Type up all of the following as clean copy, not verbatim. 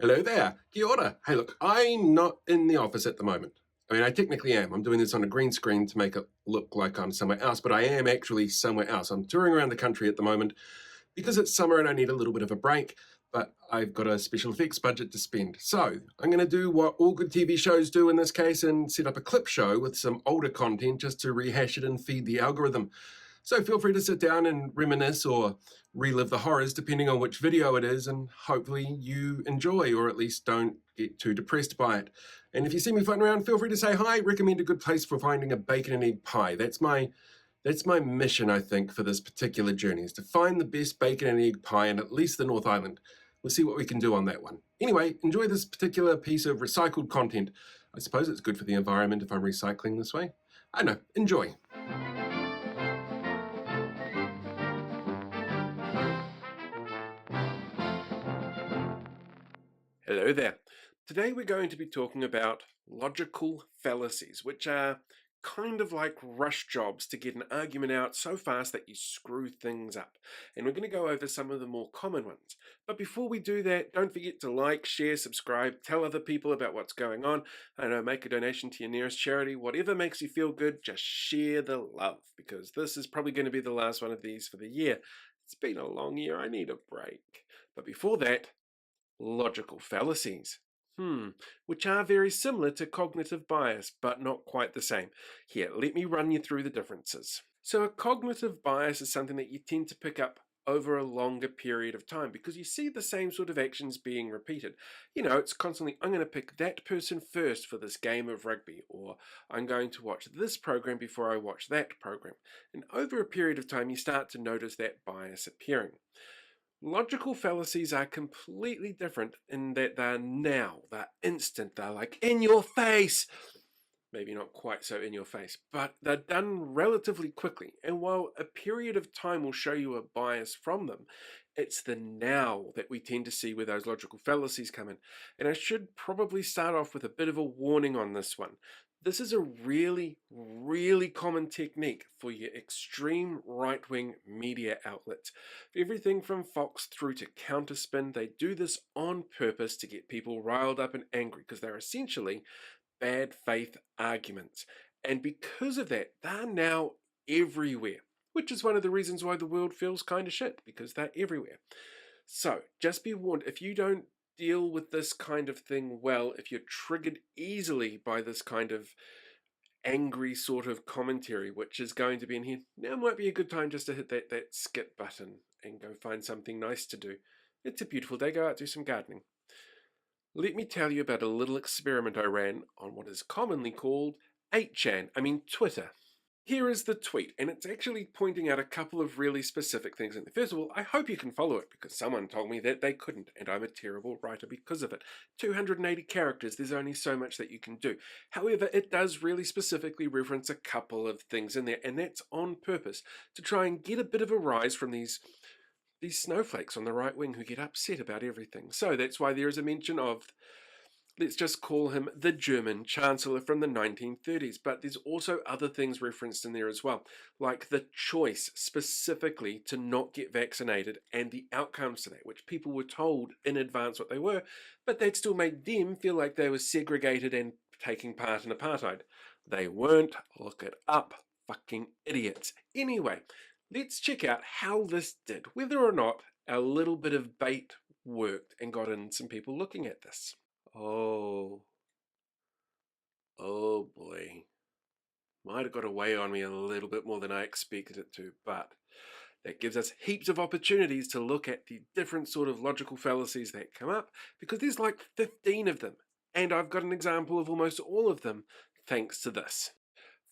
Hello there. Kia ora. Hey, look, I'm not in the office at the moment. I mean, I technically am. I'm doing this on a green screen to make it look like I'm somewhere else, but I am actually somewhere else. I'm touring around the country at the moment because it's summer and I need a little bit of a break, but I've got a special effects budget to spend. So I'm going to do what all good TV shows do in this case and set up a clip show with some older content just to rehash it and feed the algorithm. So feel free to sit down and reminisce or relive the horrors depending on which video it is, and hopefully you enjoy or at least don't get too depressed by it. And if you see me floating around, feel free to say hi. Recommend a good place for finding a bacon and egg pie. That's my mission, I think, for this particular journey, is to find the best bacon and egg pie in at least the North Island. We'll see what we can do on that one. Anyway, enjoy this particular piece of recycled content. I suppose it's good for the environment if I'm recycling this way. I don't know. Enjoy. Hello there. Today we're going to be talking about logical fallacies, which are kind of like rush jobs to get an argument out so fast that you screw things up. And we're going to go over some of the more common ones. But before we do that, don't forget to like, share, subscribe, tell other people about what's going on. I don't know, make a donation to your nearest charity, whatever makes you feel good, just share the love, because this is probably going to be the last one of these for the year. It's been a long year, I need a break. But before that, logical fallacies. Which are very similar to cognitive bias, but not quite the same. Here, let me run you through the differences. So a cognitive bias is something that you tend to pick up over a longer period of time because you see the same sort of actions being repeated. You know, it's constantly, I'm going to pick that person first for this game of rugby, or I'm going to watch this program before I watch that program. And over a period of time, you start to notice that bias appearing. Logical fallacies are completely different in that they're instant, they're like in your face. Maybe not quite so in your face, but they're done relatively quickly. And while a period of time will show you a bias from them, it's the now that we tend to see where those logical fallacies come in. And I should probably start off with a bit of a warning on this one. This is a really, really common technique for your extreme right-wing media outlets. Everything from Fox through to Counterspin, they do this on purpose to get people riled up and angry because they're essentially bad faith arguments. And because of that, they're now everywhere, which is one of the reasons why the world feels kind of shit, because they're everywhere. So just be warned, if you don't deal with this kind of thing well, if you're triggered easily by this kind of angry sort of commentary, which is going to be in here, now might be a good time just to hit that skip button and go find something nice to do. It's a beautiful day, go out, do some gardening. Let me tell you about a little experiment I ran on what is commonly called 8chan, Twitter. Here is the tweet, and it's actually pointing out a couple of really specific things in there. First of all, I hope you can follow it, because someone told me that they couldn't, and I'm a terrible writer because of it. 280 characters, there's only so much that you can do. However, it does really specifically reference a couple of things in there, and that's on purpose, to try and get a bit of a rise from these snowflakes on the right wing who get upset about everything. So that's why there is a mention of, let's just call him the German Chancellor from the 1930s, but there's also other things referenced in there as well, like the choice specifically to not get vaccinated and the outcomes to that, which people were told in advance what they were, but that still made them feel like they were segregated and taking part in apartheid. They weren't. Look it up. Fucking idiots. Anyway, let's check out how this did, whether or not a little bit of bait worked and got in some people looking at this. Oh boy. Might have got away on me a little bit more than I expected it to, but that gives us heaps of opportunities to look at the different sort of logical fallacies that come up, because there's like 15 of them, and I've got an example of almost all of them thanks to this.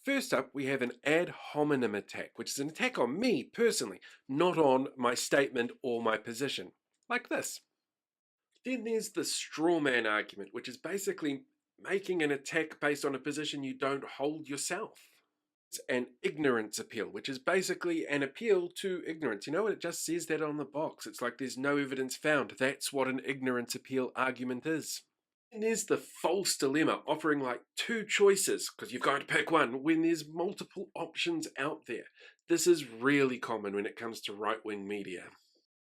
First up, we have an ad hominem attack, which is an attack on me personally, not on my statement or my position, like this. Then there's the straw man argument, which is basically making an attack based on a position you don't hold yourself. It's an ignorance appeal, which is basically an appeal to ignorance. You know what? It just says that on the box. It's like there's no evidence found. That's what an ignorance appeal argument is. And there's the false dilemma, offering like two choices, because you've got to pick one, when there's multiple options out there. This is really common when it comes to right-wing media.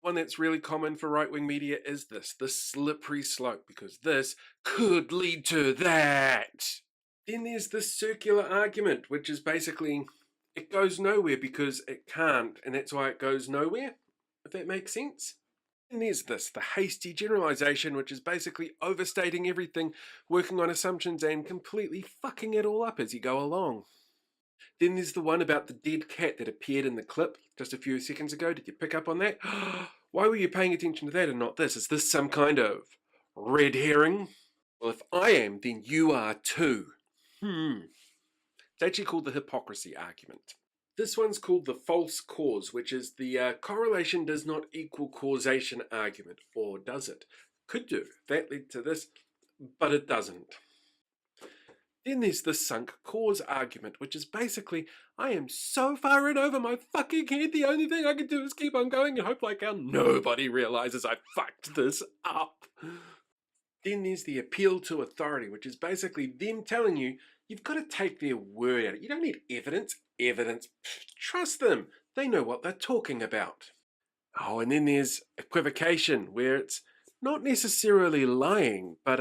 One that's really common for right-wing media is this, the slippery slope, because this could lead to that. Then there's this circular argument, which is basically it goes nowhere because it can't, and that's why it goes nowhere, if that makes sense. And there's this, the hasty generalization, which is basically overstating everything, working on assumptions, and completely fucking it all up as you go along. Then there's the one about the dead cat that appeared in the clip just a few seconds ago. Did you pick up on that? Why were you paying attention to that and not this? Is this some kind of red herring? Well, if I am, then you are too. It's actually called the hypocrisy argument. This one's called the false cause, which is the correlation does not equal causation argument, or does it? Could do. That led to this, but it doesn't. Then there's the sunk cause argument, which is basically, I am so far in over my fucking head, the only thing I can do is keep on going and hope like how nobody realizes I fucked this up. Then there's the appeal to authority, which is basically them telling you, you've got to take their word at it. You don't need evidence. Trust them. They know what they're talking about. Oh, and then there's equivocation, where it's not necessarily lying, but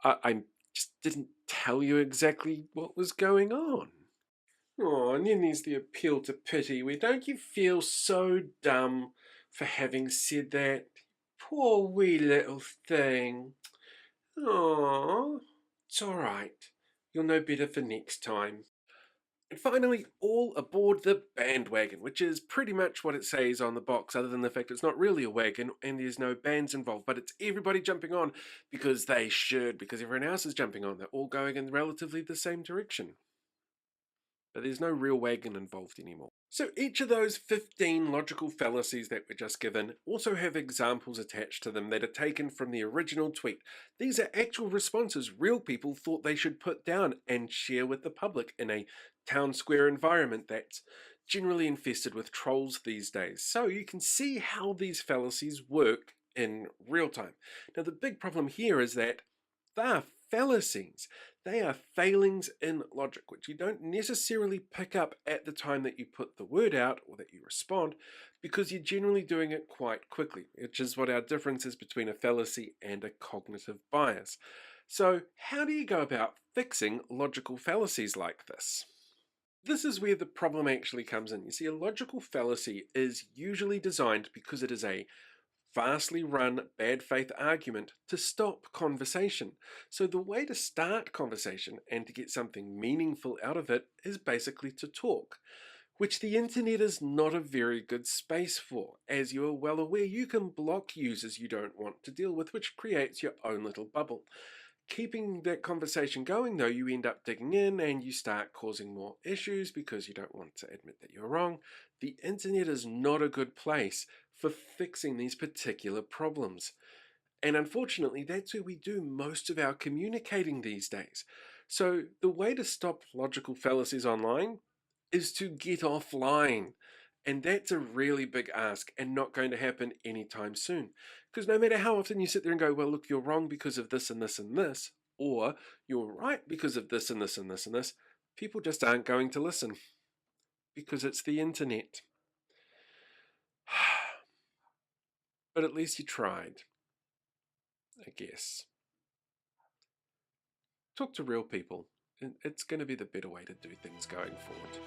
I just didn't tell you exactly what was going on. Oh, and then there's the appeal to pity, where don't you feel so dumb for having said that? Poor wee little thing. Oh, it's all right. You'll know better for next time. And finally, all aboard the bandwagon, which is pretty much what it says on the box, other than the fact it's not really a wagon and there's no bands involved, but it's everybody jumping on because they should, because everyone else is jumping on. They're all going in relatively the same direction. But there's no real wagon involved anymore. So each of those 15 logical fallacies that were just given also have examples attached to them that are taken from the original tweet. These are actual responses real people thought they should put down and share with the public in a town square environment that's generally infested with trolls these days. So you can see how these fallacies work in real time. Now the big problem here is that they are fallacies. They are failings in logic, which you don't necessarily pick up at the time that you put the word out or that you respond, because you're generally doing it quite quickly, which is what our difference is between a fallacy and a cognitive bias. So how do you go about fixing logical fallacies like this? This is where the problem actually comes in. You see, a logical fallacy is usually designed because it is a vastly run bad faith argument to stop conversation. So the way to start conversation and to get something meaningful out of it is basically to talk, which the internet is not a very good space for. As you are well aware, you can block users you don't want to deal with, which creates your own little bubble. Keeping that conversation going, though, you end up digging in and you start causing more issues because you don't want to admit that you're wrong. The internet is not a good place for fixing these particular problems. And unfortunately, that's where we do most of our communicating these days. So the way to stop logical fallacies online is to get offline. And that's a really big ask and not going to happen anytime soon. Because no matter how often you sit there and go, well, look, you're wrong because of this and this and this, or you're right because of this and this and this and this, people just aren't going to listen because it's the internet. But at least you tried, I guess. Talk to real people. It's going to be the better way to do things going forward.